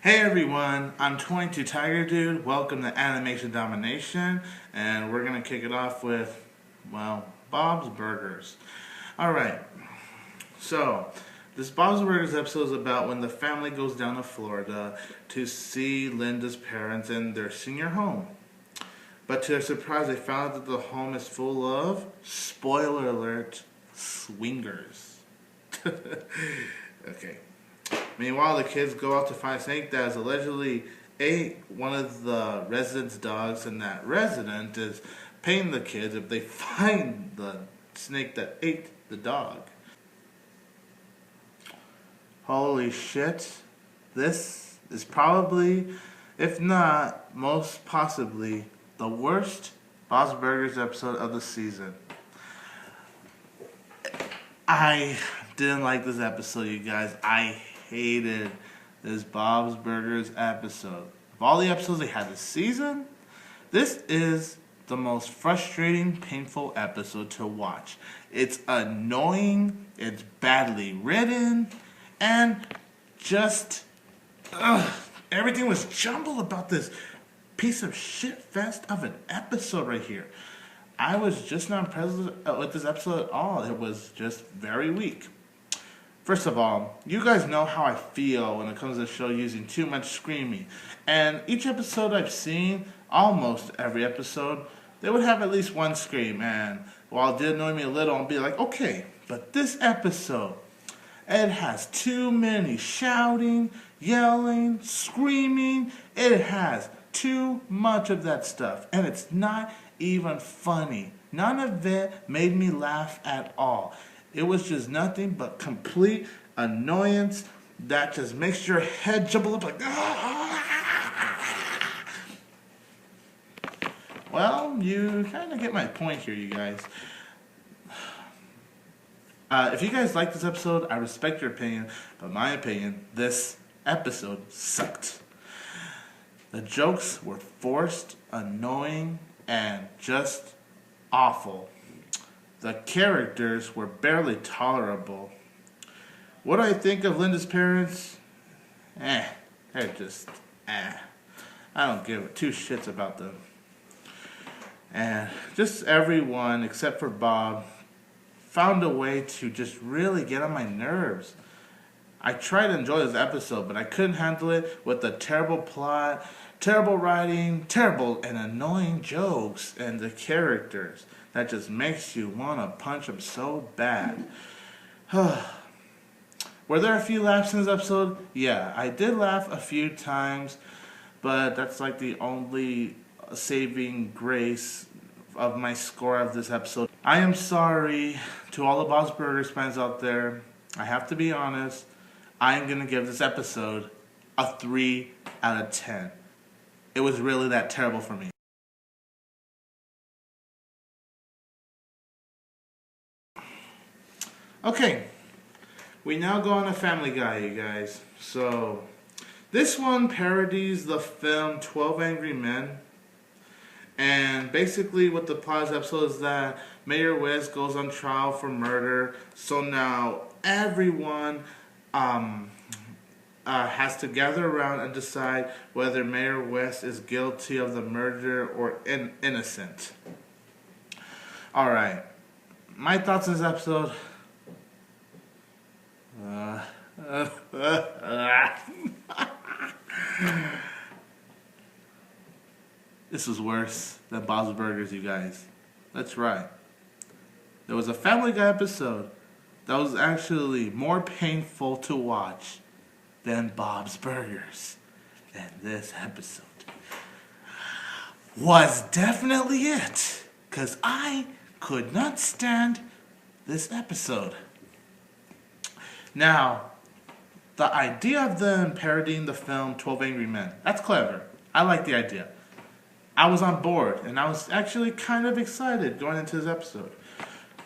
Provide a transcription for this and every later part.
Hey everyone, I'm 22 Tiger Dude. Welcome to Animation Domination, and we're gonna kick it off with, well, Bob's Burgers. Alright, so this Bob's Burgers episode is about when the family goes down to Florida to see Linda's parents in their senior home. But to their surprise, they found out that the home is full of, spoiler alert, swingers. Okay. Meanwhile, the kids go out to find a snake that has allegedly ate one of the residents' dogs, and that resident is paying the kids if they find the snake that ate the dog. Holy shit. This is probably, if not, most possibly, the worst Bob's Burgers episode of the season. I didn't like this episode, you guys. I hated this Bob's Burgers episode. Of all the episodes they had this season, this is the most frustrating, painful episode to watch. It's annoying, it's badly written, and just everything was jumbled about this piece of shit fest of an episode right here. I was just not impressed with this episode at all. It was just very weak. First of all, you guys know how I feel when it comes to the show using too much screaming. And each episode I've seen, almost every episode, they would have at least one scream. And while it did annoy me a little, I'll be like, okay, but this episode, it has too many shouting, yelling, screaming. It has too much of that stuff. And it's not even funny. None of it made me laugh at all. It was just nothing but complete annoyance that just makes your head jumble up like, ah! Well, you kind of get my point here, you guys. If you guys like this episode, I respect your opinion, but my opinion, this episode sucked. The jokes were forced, annoying, and just awful. The characters were barely tolerable. What do I think of Linda's parents? They're just, I don't give two shits about them. And just everyone, except for Bob, found a way to just really get on my nerves. I tried to enjoy this episode, but I couldn't handle it with the terrible plot, terrible writing, terrible and annoying jokes, and the characters. That just makes you want to punch them so bad. Were there a few laughs in this episode? Yeah, I did laugh a few times, but that's like the only saving grace of my score of this episode. I am sorry to all the Bob's Burgers fans out there. I have to be honest. I am going to give this episode a 3 out of 10. It was really that terrible for me. Okay, we now go on to Family Guy, you guys. So, this one parodies the film 12 Angry Men. And basically what the plot of the episode is that Mayor West goes on trial for murder. So now everyone has to gather around and decide whether Mayor West is guilty of the murder or innocent. Alright, my thoughts on this episode. This was worse than Bob's Burgers, you guys. That's right. There was a Family Guy episode that was actually more painful to watch than Bob's Burgers. And this episode was definitely it. Because I could not stand this episode. Now, the idea of them parodying the film 12 Angry Men, that's clever. I like the idea. I was on board, and I was actually kind of excited going into this episode.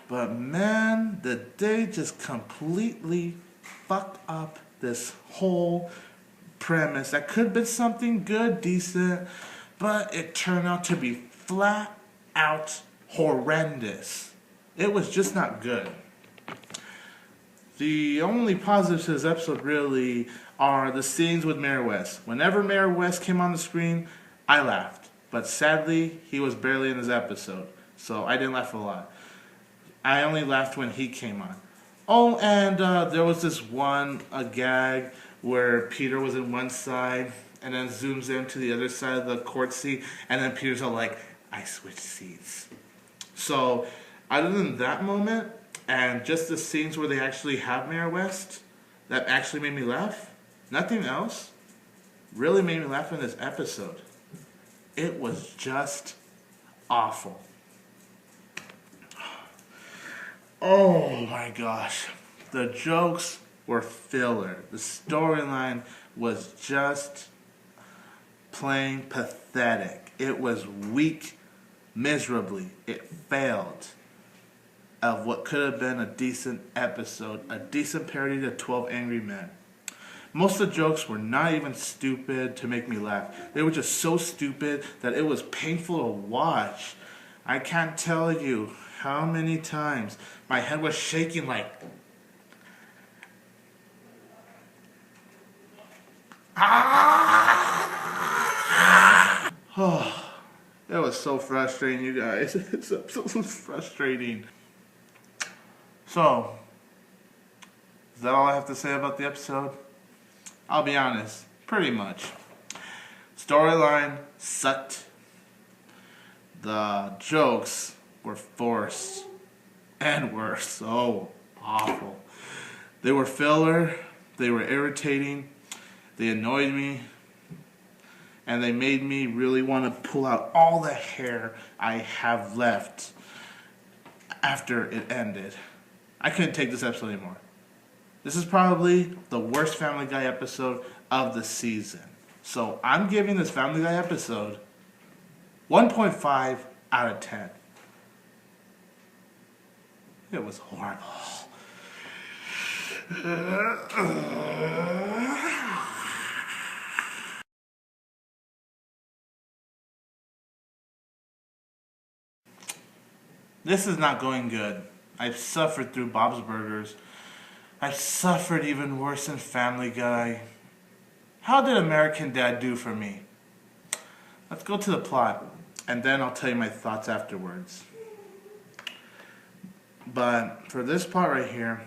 But man, did they just completely fuck up this whole premise. That could have been something good, decent, but it turned out to be flat out horrendous. It was just not good. The only positives to this episode really are the scenes with Mayor West. Whenever Mayor West came on the screen, I laughed. But sadly, he was barely in this episode, so I didn't laugh a lot. I only laughed when he came on. Oh, and there was this a gag where Peter was in one side and then zooms in to the other side of the court seat, and then Peter's all like, I switched seats. So, other than that moment, and just the scenes where they actually have Mayor West, that actually made me laugh, nothing else really made me laugh in this episode. It was just awful. Oh my gosh. The jokes were filler. The storyline was just plain pathetic. It was weak miserably. It failed of what could have been a decent episode, a decent parody to 12 Angry Men. Most of the jokes were not even stupid to make me laugh. They were just so stupid that it was painful to watch. I can't tell you how many times my head was shaking like... Oh, it was so frustrating, you guys. It's so frustrating. So, is that all I have to say about the episode? I'll be honest, pretty much. Storyline sucked. The jokes were forced and were so awful. They were filler, they were irritating, they annoyed me, and they made me really want to pull out all the hair I have left after it ended. I couldn't take this episode anymore. This is probably the worst Family Guy episode of the season. So I'm giving this Family Guy episode 1.5 out of 10. It was horrible. This is not going good. I've suffered through Bob's Burgers. I've suffered even worse than Family Guy. How did American Dad do for me? Let's go to the plot, and then I'll tell you my thoughts afterwards. But for this part right here,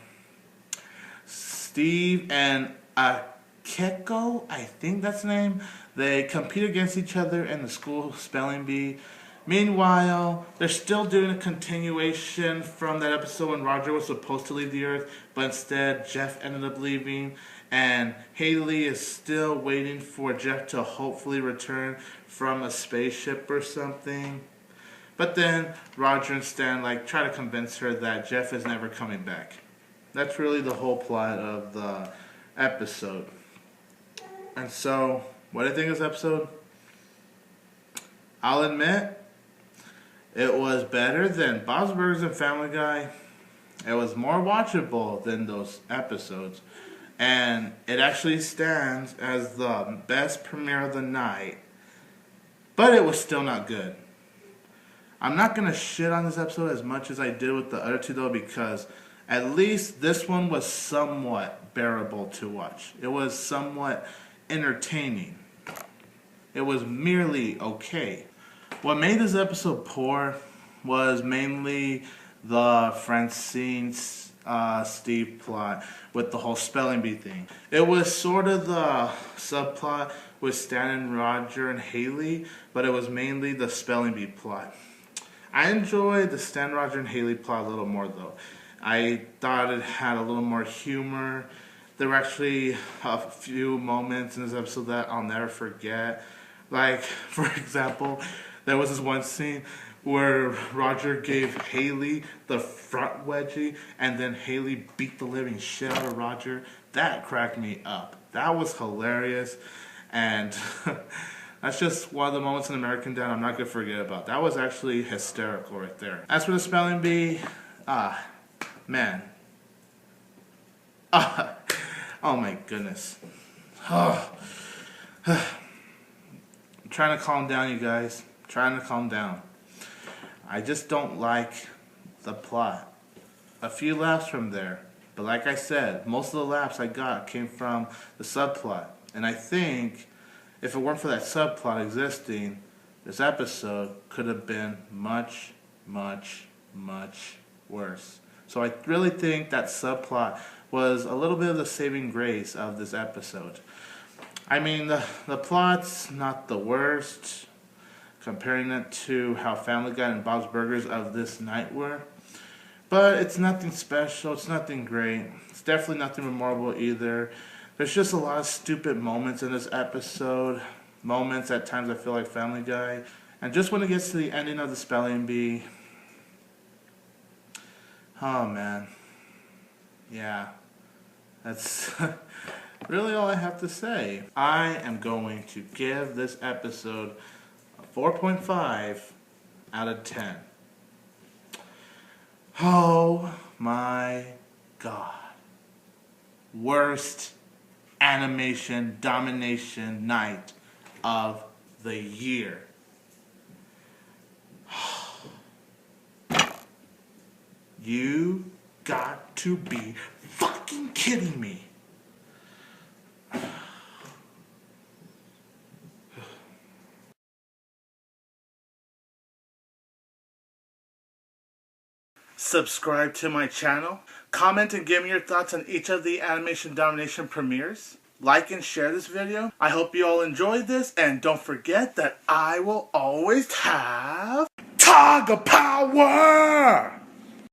Steve and Akeko, I think that's the name, they compete against each other in the school spelling bee. Meanwhile, they're still doing a continuation from that episode when Roger was supposed to leave the Earth, but instead Jeff ended up leaving, and Haley is still waiting for Jeff to hopefully return from a spaceship or something. But then Roger and Stan try to convince her that Jeff is never coming back. That's really the whole plot of the episode. And so, what do I think of this episode? I'll admit, it was better than Bob's Burgers and Family Guy. It was more watchable than those episodes. And it actually stands as the best premiere of the night. But it was still not good. I'm not going to shit on this episode as much as I did with the other two though, because at least this one was somewhat bearable to watch. It was somewhat entertaining. It was merely okay. What made this episode poor was mainly the Francine Steve plot with the whole spelling bee thing. It was sort of the subplot with Stan and Roger and Haley, but it was mainly the spelling bee plot. I enjoyed the Stan, Roger, and Haley plot a little more though. I thought it had a little more humor. There were actually a few moments in this episode that I'll never forget. Like, for example, there was this one scene where Roger gave Haley the front wedgie, and then Haley beat the living shit out of Roger. That cracked me up. That was hilarious, and that's just one of the moments in American Dad I'm not going to forget about. That was actually hysterical right there. As for the spelling bee, man. Oh my goodness. I'm trying to calm down, you guys. I'm trying to calm down. I just don't like the plot. A few laughs from there, But like I said, most of the laughs I got came from the subplot. And I think if it weren't for that subplot existing, this episode could have been much, much, much worse. So I really think that subplot was a little bit of the saving grace of this episode. I mean, the plot's not the worst, comparing it to how Family Guy and Bob's Burgers of this night were. But it's nothing special, it's nothing great. It's definitely nothing memorable either. There's just a lot of stupid moments in this episode. Moments at times I feel like Family Guy. And just when it gets to the ending of the spelling bee, oh man. Yeah. That's really all I have to say. I am going to give this episode a 4.5 out of 10. Oh my God. Worst animation domination night of the year. You got to be fucking kidding me. Subscribe to my channel. Comment and give me your thoughts on each of the Animation Domination premieres. Like and share this video. I hope you all enjoyed this, and don't forget that I will always have Tiger Power!